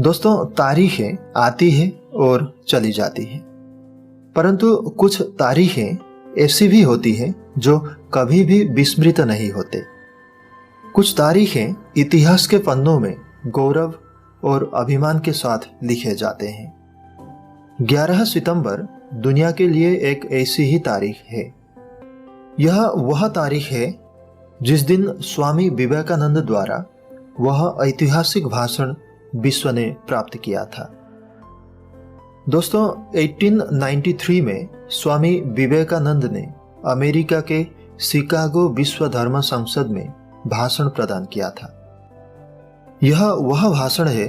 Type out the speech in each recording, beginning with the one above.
दोस्तों, तारीखें आती हैं और चली जाती हैं, परंतु कुछ तारीखें ऐसी भी होती हैं जो कभी भी विस्मृत नहीं होते। कुछ तारीखें इतिहास के पन्नों में गौरव और अभिमान के साथ लिखे जाते हैं। 11 सितंबर दुनिया के लिए एक ऐसी ही तारीख है। यह वह तारीख है जिस दिन स्वामी विवेकानंद द्वारा वह ऐतिहासिक भाषण विश्व ने प्राप्त किया था। दोस्तों, 1893 में स्वामी विवेकानंद ने अमेरिका के शिकागो विश्व धर्म संसद में भाषण प्रदान किया था। यह वह भाषण है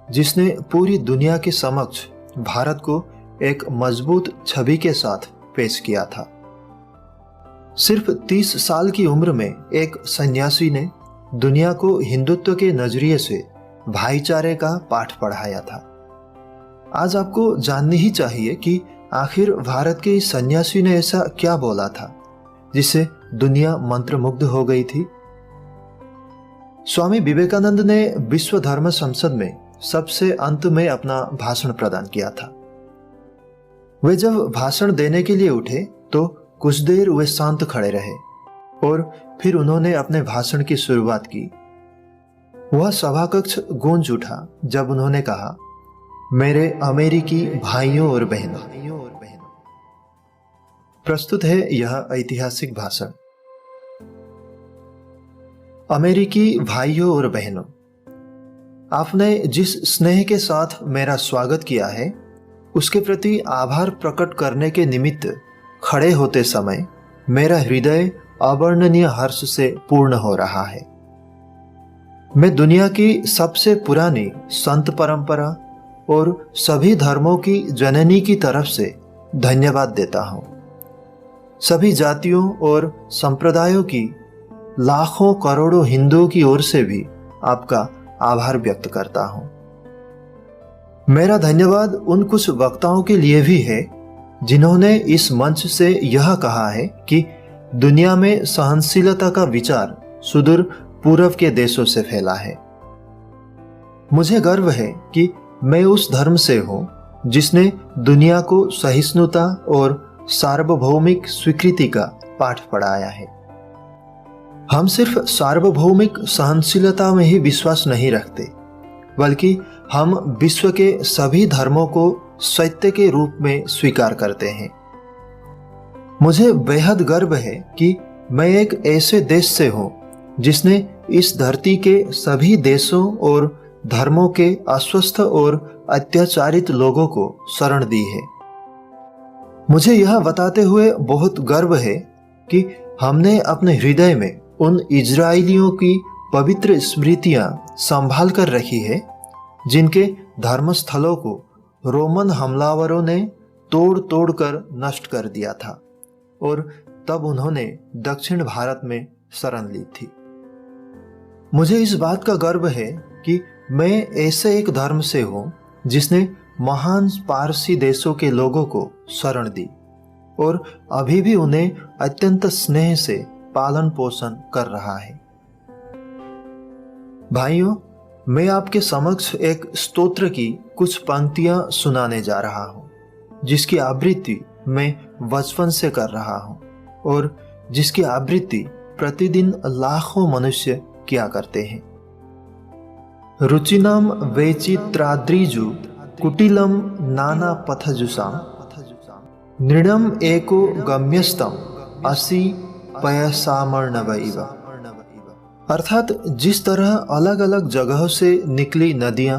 जिसने पूरी दुनिया के समक्ष भारत को एक मजबूत छवि के साथ पेश किया था। सिर्फ 30 साल की उम्र में एक सन्यासी ने दुनिया को हिंदुत्व के नजरिए से भाईचारे का पाठ पढ़ाया था। आज आपको जाननी ही चाहिए कि आखिर भारत के इस सन्यासी ने ऐसा क्या बोला था जिससे दुनिया मंत्रमुग्ध हो गई थी। स्वामी विवेकानंद ने विश्व धर्म संसद में सबसे अंत में अपना भाषण प्रदान किया था। वे जब भाषण देने के लिए उठे तो कुछ देर वे शांत खड़े रहे और फिर उन्होंने अपने भाषण की शुरुआत की। वह सभाकक्ष गूंज उठा जब उन्होंने कहा, मेरे अमेरिकी भाइयों और बहनों। प्रस्तुत है यह ऐतिहासिक भाषण। अमेरिकी भाइयों और बहनों, आपने जिस स्नेह के साथ मेरा स्वागत किया है उसके प्रति आभार प्रकट करने के निमित्त खड़े होते समय मेरा हृदय अवर्णनीय हर्ष से पूर्ण हो रहा है। मैं दुनिया की सबसे पुरानी संत परंपरा और सभी धर्मों की जननी की तरफ से धन्यवाद देता हूँ। सभी जातियों और संप्रदायों की लाखों करोड़ों हिंदुओं की ओर से भी आपका आभार व्यक्त करता हूँ। मेरा धन्यवाद उन कुछ वक्ताओं के लिए भी है जिन्होंने इस मंच से यह कहा है कि दुनिया में सहनशीलता का विचार सुदूर पूर्व के देशों से फैला है। मुझे गर्व है कि मैं उस धर्म से हूं जिसने दुनिया को सहिष्णुता और सार्वभौमिक स्वीकृति का पाठ पढ़ाया है। हम सिर्फ सार्वभौमिक सहनशीलता में ही विश्वास नहीं रखते, बल्कि हम विश्व के सभी धर्मों को सत्य के रूप में स्वीकार करते हैं। मुझे बेहद गर्व है कि मैं एक ऐसे देश से हूं जिसने इस धरती के सभी देशों और धर्मों के अस्वस्थ और अत्याचारित लोगों को शरण दी है। मुझे यह बताते हुए बहुत गर्व है कि हमने अपने हृदय में उन इजरायलियों की पवित्र स्मृतियां संभाल कर रखी है जिनके धर्मस्थलों को रोमन हमलावरों ने तोड़ तोड़ कर नष्ट कर दिया था और तब उन्होंने दक्षिण भारत में शरण ली थी। मुझे इस बात का गर्व है कि मैं ऐसे एक धर्म से हूं जिसने महान पारसी देशों के लोगों को शरण दी और अभी भी उन्हें अत्यंत स्नेह से पालन पोषण कर रहा है। भाइयों, मैं आपके समक्ष एक स्तोत्र की कुछ पंक्तियां सुनाने जा रहा हूं जिसकी आवृत्ति मैं बचपन से कर रहा हूं और जिसकी आवृत्ति प्रतिदिन लाखों मनुष्य किया करते हैं। रुचिनाम वैचित्राद्रिजु कुटिलम नाना पथजुषाम नृणम एको गम्यस्तम असि पयसामर्णवैव। अर्थात जिस तरह अलग अलग जगहों से निकली नदियां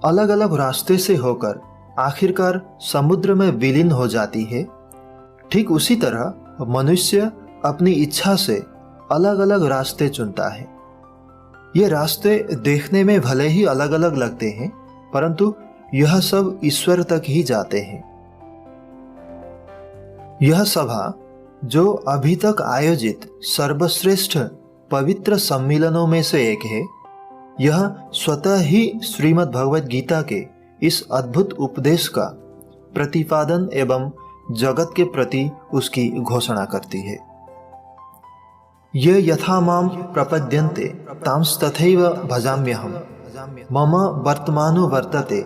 अलग अलग रास्ते से होकर आखिरकार समुद्र में विलीन हो जाती है, ठीक उसी तरह मनुष्य अपनी इच्छा से अलग अलग रास्ते चुनता है। ये रास्ते देखने में भले ही अलग अलग लगते हैं, परंतु यह सब ईश्वर तक ही जाते हैं। यह सभा जो अभी तक आयोजित सर्वश्रेष्ठ पवित्र सम्मेलनों में से एक है, यह स्वतः ही श्रीमद् भगवद गीता के इस अद्भुत उपदेश का प्रतिपादन एवं जगत के प्रति उसकी घोषणा करती है। ये यथा माम प्रपद्यन्ते तांस्तथैव भजाम्यहम् मम वर्तमानो वर्तते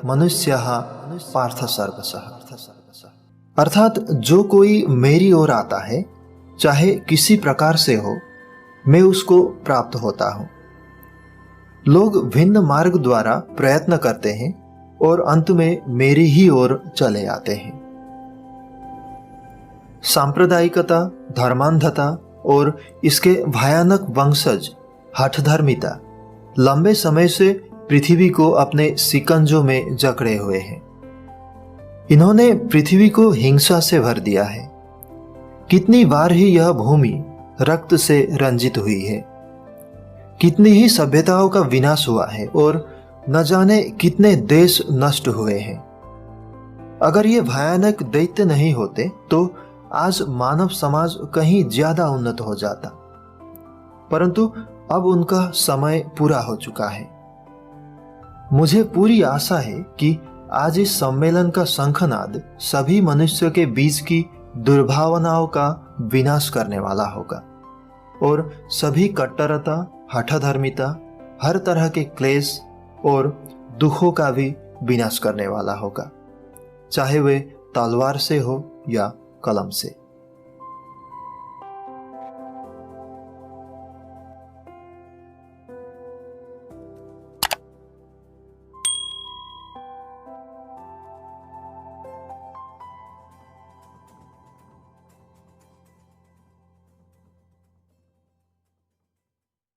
मनुष्यः पार्थ सर्वशः। अर्थात जो कोई मेरी ओर आता है, चाहे किसी प्रकार से हो, मैं उसको प्राप्त होता हूँ। लोग भिन्न मार्ग द्वारा प्रयत्न करते हैं और अंत में मेरी ही ओर चले आते हैं। सांप्रदायिकता, धर्मांधता और इसके भयानक वंशज हठधर्मिता लंबे समय से पृथ्वी को अपने शिकंजों में जकड़े हुए हैं। इन्होंने पृथ्वी को हिंसा से भर दिया है। कितनी बार ही यह भूमि रक्त से रंजित हुई है, कितनी ही सभ्यताओं का विनाश हुआ है और न जाने कितने देश नष्ट हुए हैं। अगर ये भयानक दैत्य नहीं होते तो आज मानव समाज कहीं ज्यादा उन्नत हो जाता, परंतु अब उनका समय पूरा हो चुका है। मुझे पूरी आशा है कि आज इस सम्मेलन का शंखनाद सभी मनुष्य के बीच की दुर्भावनाओं का विनाश करने वाला होगा और सभी कट्टरता, हठधर्मिता, हर तरह के क्लेश और दुखों का भी विनाश करने वाला होगा, चाहे वे तलवार से हो या कलम से।